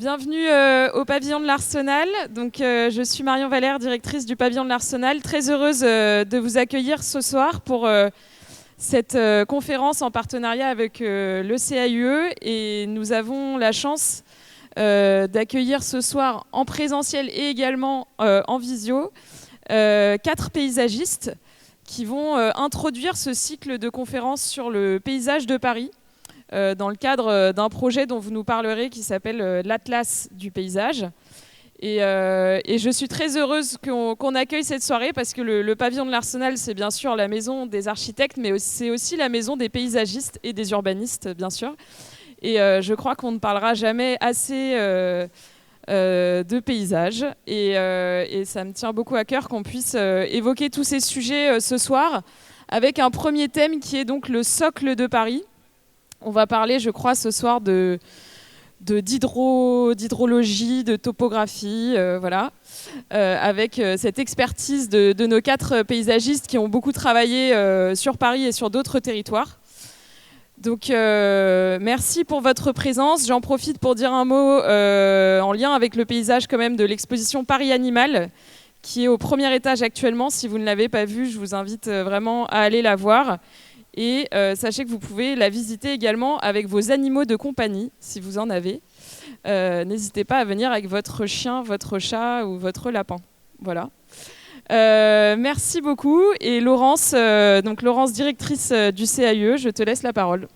Bienvenue au pavillon de l'Arsenal. Donc, je suis Marion Valère, directrice du pavillon de l'Arsenal. Très heureuse de vous accueillir ce soir pour cette conférence en partenariat avec le CAUE. Et nous avons la chance d'accueillir ce soir en présentiel et également en visio 4 paysagistes qui vont introduire ce cycle de conférences sur le paysage de Paris. Dans le cadre d'un projet dont vous nous parlerez qui s'appelle l'Atlas du paysage. Et je suis très heureuse qu'on accueille cette soirée parce que le pavillon de l'Arsenal, c'est bien sûr la maison des architectes, mais c'est aussi la maison des paysagistes et des urbanistes, bien sûr. Et je crois qu'on ne parlera jamais assez de paysage. Et ça me tient beaucoup à cœur qu'on puisse évoquer tous ces sujets ce soir avec un premier thème qui est donc le socle de Paris. On va parler, je crois, ce soir d'hydrologie, de topographie, voilà, avec cette expertise de nos 4 paysagistes qui ont beaucoup travaillé sur Paris et sur d'autres territoires. Donc, merci pour votre présence. J'en profite pour dire un mot en lien avec le paysage quand même de l'exposition Paris Animal, qui est au premier étage actuellement. Si vous ne l'avez pas vue, je vous invite vraiment à aller la voir. Et sachez que vous pouvez la visiter également avec vos animaux de compagnie, si vous en avez. N'hésitez pas à venir avec votre chien, votre chat ou votre lapin. Voilà. Merci beaucoup. Et Laurence, Laurence, directrice du CAUE, je te laisse la parole.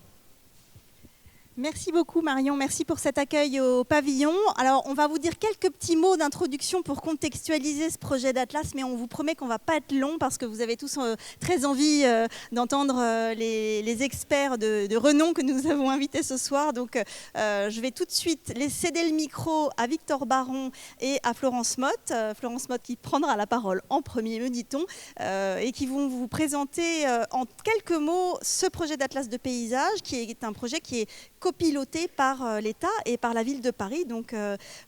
Merci beaucoup Marion, merci pour cet accueil au pavillon. Alors on va vous dire quelques petits mots d'introduction pour contextualiser ce projet d'Atlas, mais on vous promet qu'on ne va pas être long parce que vous avez tous très envie d'entendre les experts de renom que nous avons invités ce soir. Donc je vais tout de suite céder le micro à Victor Baron et à Florence Motte. Florence Motte qui prendra la parole en premier, me dit-on, et qui vont vous présenter en quelques mots ce projet d'Atlas de paysage qui est un projet qui est copiloté par l'État et par la ville de Paris. Donc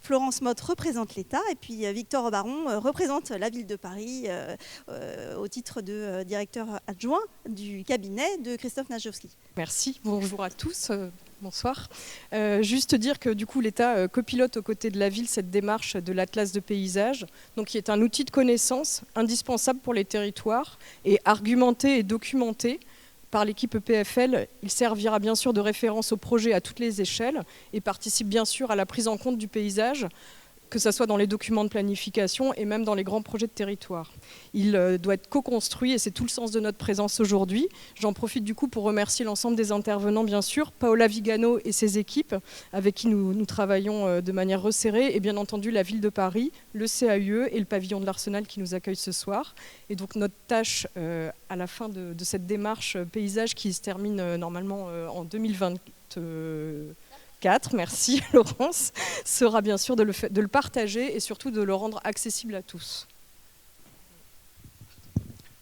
Florence Motte représente l'État et puis Victor Baron représente la ville de Paris au titre de directeur adjoint du cabinet de Christophe Najowski. Merci, bonjour à tous. Bonsoir. Juste dire que du coup l'État copilote aux côtés de la ville cette démarche de l'Atlas de paysage, donc qui est un outil de connaissance indispensable pour les territoires et argumenté et documenté par l'équipe EPFL. Il servira bien sûr de référence au projet à toutes les échelles et participe bien sûr à la prise en compte du paysage, que ce soit dans les documents de planification et même dans les grands projets de territoire. Il doit être co-construit et c'est tout le sens de notre présence aujourd'hui. J'en profite du coup pour remercier l'ensemble des intervenants, bien sûr, Paola Vigano et ses équipes avec qui nous travaillons de manière resserrée et bien entendu la ville de Paris, le CAUE et le pavillon de l'Arsenal qui nous accueillent ce soir. Et donc notre tâche à la fin de cette démarche paysage qui se termine normalement en 2024, merci Laurence, sera bien sûr de le partager et surtout de le rendre accessible à tous.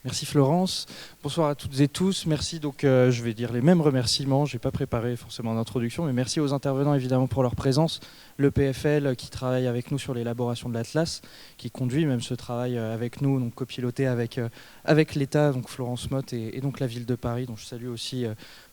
Merci Florence. Bonsoir à toutes et tous. Merci, donc je vais dire les mêmes remerciements. Je n'ai pas préparé forcément d'introduction, mais merci aux intervenants évidemment pour leur présence. Le PFL qui travaille avec nous sur l'élaboration de l'Atlas, qui conduit même ce travail avec nous, donc copiloté avec l'État, donc Florence Motte et donc la ville de Paris, dont je salue aussi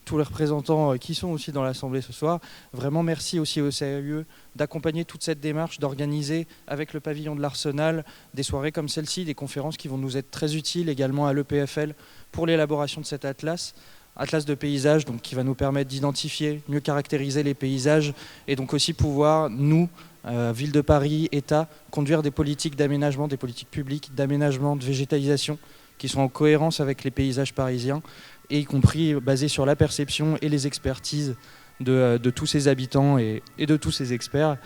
tous les représentants qui sont aussi dans l'Assemblée ce soir. Vraiment merci aussi au CAUE d'accompagner toute cette démarche, d'organiser avec le pavillon de l'Arsenal des soirées comme celle-ci, des conférences qui vont nous être très utiles également à l'EPFL pour l'élaboration de cet Atlas de paysage, donc qui va nous permettre d'identifier, mieux caractériser les paysages et donc aussi pouvoir, nous, Ville de Paris, État, conduire des politiques d'aménagement, des politiques publiques d'aménagement, de végétalisation qui sont en cohérence avec les paysages parisiens et y compris basés sur la perception et les expertises de tous ces habitants et de tous ces experts.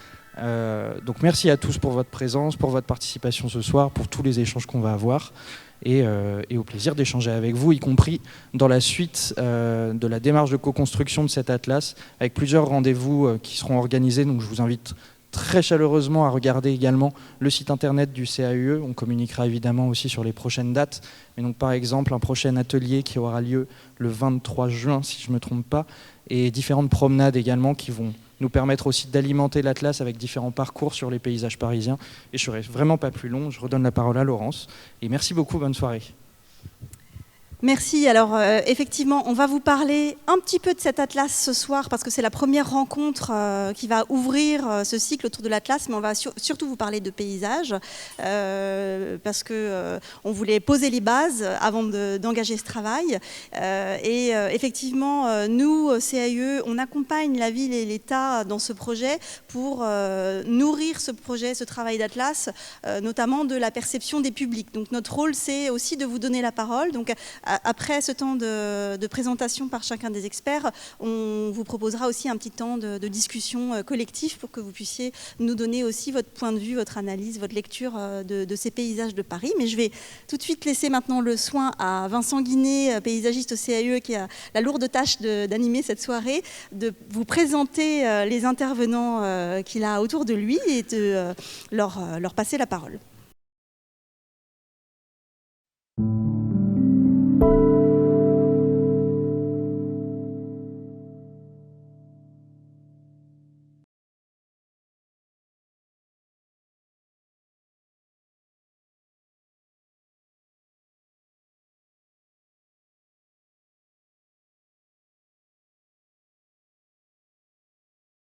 Donc merci à tous pour votre présence, pour votre participation ce soir, pour tous les échanges qu'on va avoir et au plaisir d'échanger avec vous, y compris dans la suite de la démarche de co-construction de cet Atlas, avec plusieurs rendez-vous qui seront organisés. Donc je vous invite très chaleureusement à regarder également le site internet du CAUE. On communiquera évidemment aussi sur les prochaines dates. Mais donc par exemple un prochain atelier qui aura lieu le 23 juin, si je ne me trompe pas, et différentes promenades également qui vont nous permettre aussi d'alimenter l'Atlas avec différents parcours sur les paysages parisiens. Et je ne serai vraiment pas plus long, je redonne la parole à Laurence. Et merci beaucoup, bonne soirée. Merci. Alors effectivement, on va vous parler un petit peu de cet atlas ce soir parce que c'est la première rencontre qui va ouvrir ce cycle autour de l'atlas, mais on va surtout vous parler de paysages parce que on voulait poser les bases avant d'engager ce travail. Et effectivement, nous, CAE, on accompagne la ville et l'État dans ce projet pour nourrir ce projet, ce travail d'atlas, notamment de la perception des publics. Donc notre rôle, c'est aussi de vous donner la parole. Donc après ce temps de présentation par chacun des experts, on vous proposera aussi un petit temps de discussion collective pour que vous puissiez nous donner aussi votre point de vue, votre analyse, votre lecture de ces paysages de Paris. Mais je vais tout de suite laisser maintenant le soin à Vincent Guinet, paysagiste au CAE, qui a la lourde tâche d'animer cette soirée, de vous présenter les intervenants qu'il a autour de lui et de leur passer la parole.